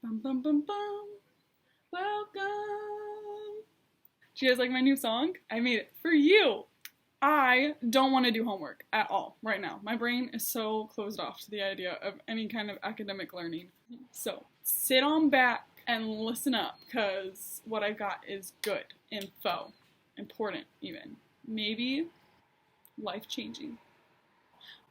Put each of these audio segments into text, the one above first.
Bum, bum, bum, bum. Welcome. Do you guys like my new song? I made it for you. I don't want to do homework at all right now. My brain is so closed off to the idea of any kind of academic learning. So sit on back and listen up, because what I got is good info. Important even. Maybe life-changing.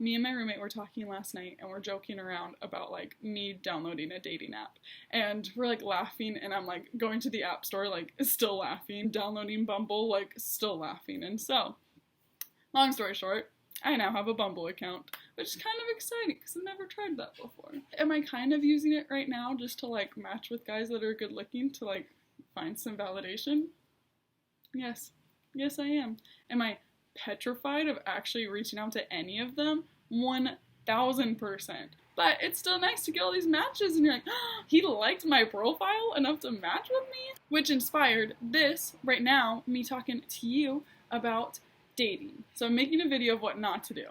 Me and my roommate were talking last night, and we're joking around about, like, me downloading a dating app. And we're, like, laughing, and I'm, like, going to the app store, like, still laughing. Downloading Bumble, like, still laughing. And so, long story short, I now have a Bumble account, which is kind of exciting, because I've never tried that before. Am I kind of using it right now just to, like, match with guys that are good-looking to, like, find some validation? Yes. Yes, I am. Am I petrified of actually reaching out to any of them? 1000%. But it's still nice to get all these matches, and you're like, oh, he liked my profile enough to match with me? Which inspired this, right now, me talking to you about dating. So I'm making a video of what not to do,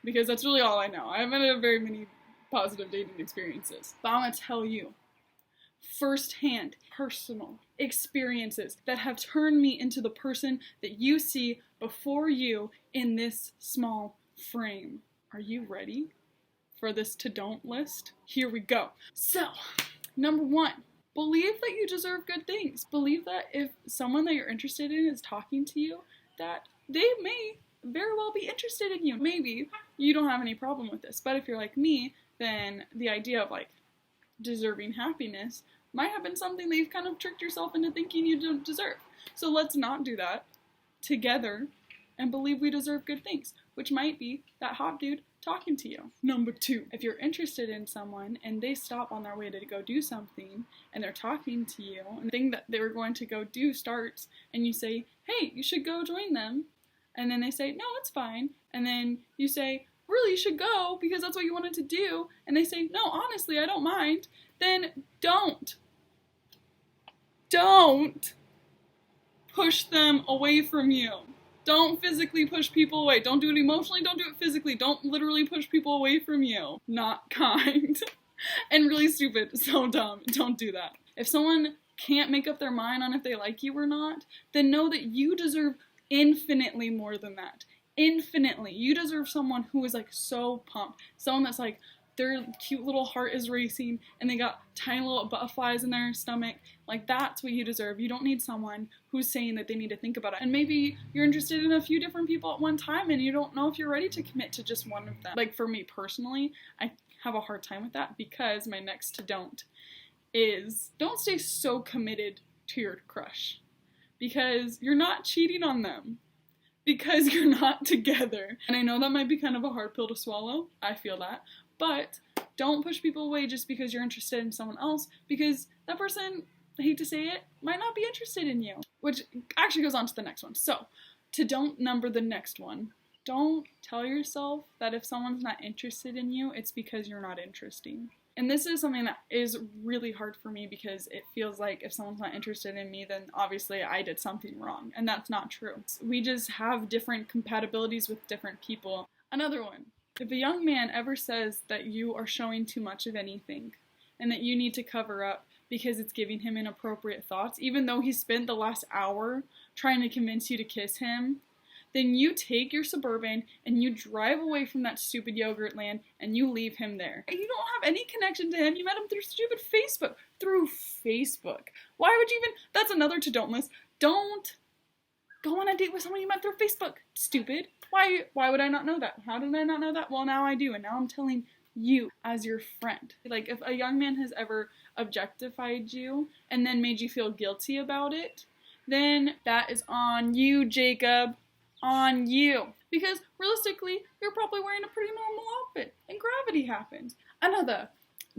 because that's really all I know. I haven't had very many positive dating experiences. But I'm going to tell you firsthand, personal experiences that have turned me into the person that you see before you in this small frame. Are you ready for this to don't list? Here we go. So, number 1, believe that you deserve good things. Believe that if someone that you're interested in is talking to you, that they may very well be interested in you. Maybe you don't have any problem with this, but if you're like me, then the idea of, like, deserving happiness might have been something that you've kind of tricked yourself into thinking you don't deserve. So let's not do that together and believe we deserve good things, which might be that hot dude talking to you. Number 2, if you're interested in someone and they stop on their way to go do something and they're talking to you and the thing that they were going to go do starts and you say, hey, you should go join them. And then they say, no, it's fine. And then you say, really, you should go because that's what you wanted to do. And they say, no, honestly, I don't mind. Then don't push them away from you. Don't physically push people away. Don't do it emotionally. Don't do it physically. Don't literally push people away from you. Not kind. And really stupid. So dumb. Don't do that. If someone can't make up their mind on if they like you or not, then know that you deserve infinitely more than that. Infinitely. You deserve someone who is, like, so pumped. Someone that's, like, their cute little heart is racing and they got tiny little butterflies in their stomach. Like, that's what you deserve. You don't need someone who's saying that they need to think about it. And maybe you're interested in a few different people at one time and you don't know if you're ready to commit to just one of them. Like, for me personally, I have a hard time with that, because my next to don't is don't stay so committed to your crush, because you're not cheating on them, because you're not together. And I know that might be kind of a hard pill to swallow. I feel that. But don't push people away just because you're interested in someone else, because that person, I hate to say it, might not be interested in you. Which actually goes on to the next one. So, to don't number the next one, don't tell yourself that if someone's not interested in you, it's because you're not interesting. And this is something that is really hard for me, because it feels like if someone's not interested in me, then obviously I did something wrong. And that's not true. We just have different compatibilities with different people. Another one. If a young man ever says that you are showing too much of anything and that you need to cover up because it's giving him inappropriate thoughts, even though he spent the last hour trying to convince you to kiss him, then you take your Suburban and you drive away from that stupid yogurt land and you leave him there. You don't have any connection to him. You met him through stupid Facebook. Through Facebook. Why would you even... That's another to don't list. Don't go on a date with someone you met through Facebook. Stupid. Why would I not know that? How did I not know that? Well, now I do, and now I'm telling you as your friend. Like, if a young man has ever objectified you and then made you feel guilty about it, then that is on you, Jacob. On you. Because realistically, you're probably wearing a pretty normal outfit, and gravity happens. Another,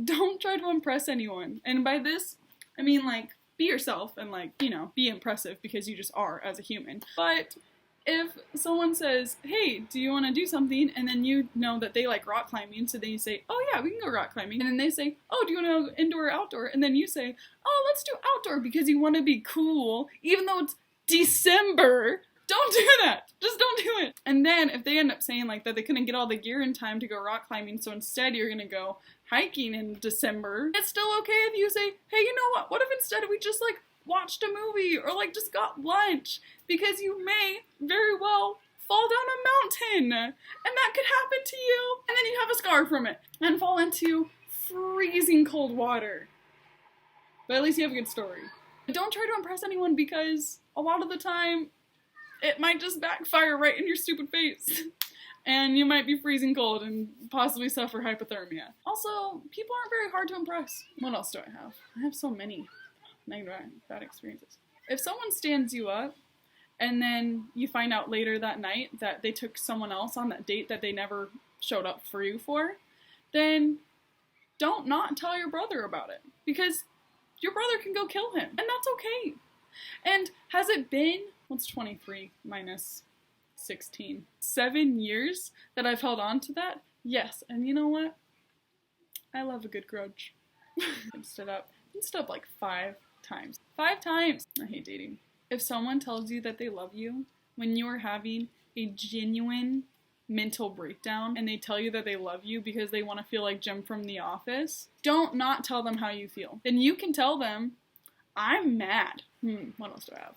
don't try to impress anyone. And by this, I mean, like, be yourself and, like, you know, be impressive, because you just are as a human. But if someone says, hey, do you want to do something? And then you know that they like rock climbing, so then you say, oh yeah, we can go rock climbing. And then they say, oh, do you want to go indoor or outdoor? And then you say, oh, let's do outdoor, because you want to be cool, even though it's December. Don't do that. Just don't do it. And then if they end up saying like that they couldn't get all the gear in time to go rock climbing, so instead you're going to go hiking in December. It's still okay if you say, hey, you know what if instead we just like watched a movie or like just got lunch, because you may very well fall down a mountain and that could happen to you, and then you have a scar from it and fall into freezing cold water. But at least you have a good story. Don't try to impress anyone, because a lot of the time it might just backfire right in your stupid face. And you might be freezing cold and possibly suffer hypothermia. Also, people aren't very hard to impress. What else do I have? I have so many negative, bad experiences. If someone stands you up and then you find out later that night that they took someone else on that date that they never showed up for you for, then don't not tell your brother about it, because your brother can go kill him, and that's okay. And has it been, what's 23 minus 16? 7 years that I've held on to that? Yes, and you know what? I love a good grudge. I stood up like 5 times. 5 times! I hate dating. If someone tells you that they love you when you are having a genuine mental breakdown and they tell you that they love you because they want to feel like Jim from The Office, don't not tell them how you feel. Then you can tell them, I'm mad. What else do I have?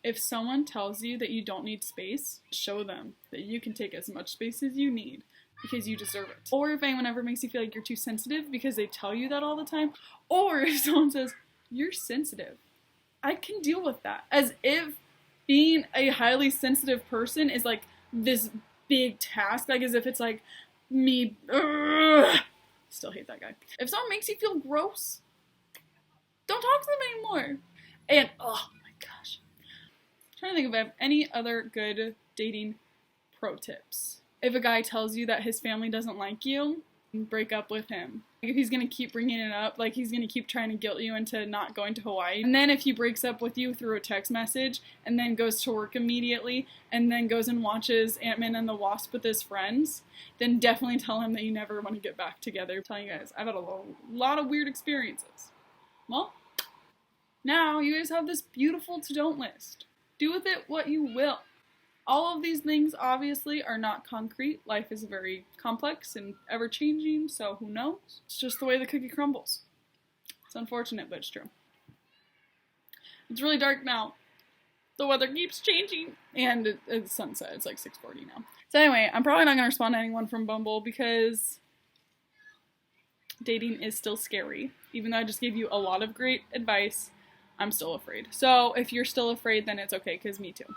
If someone tells you that you don't need space, show them that you can take as much space as you need because you deserve it. Or if anyone ever makes you feel like you're too sensitive because they tell you that all the time, or if someone says, you're sensitive, I can deal with that. As if being a highly sensitive person is like this big task, like as if it's like me. Still hate that guy. If someone makes you feel gross, don't talk to them anymore. And oh my gosh, I'm trying to think if I have any other good dating pro tips. If a guy tells you that his family doesn't like you, break up with him. If he's gonna keep bringing it up, like he's gonna keep trying to guilt you into not going to Hawaii, and then if he breaks up with you through a text message and then goes to work immediately and then goes and watches Ant-Man and the Wasp with his friends, then definitely tell him that you never want to get back together. I'm telling you guys, I've had a lot of weird experiences. Well, now you guys have this beautiful to-don't list. Do with it what you will. All of these things obviously are not concrete. Life is very complex and ever-changing, so who knows? It's just the way the cookie crumbles. It's unfortunate, but it's true. It's really dark now. The weather keeps changing, and it's sunset. It's like 6:40 now. So anyway, I'm probably not going to respond to anyone from Bumble because dating is still scary. Even though I just gave you a lot of great advice, I'm still afraid. So if you're still afraid, then it's okay, because me too.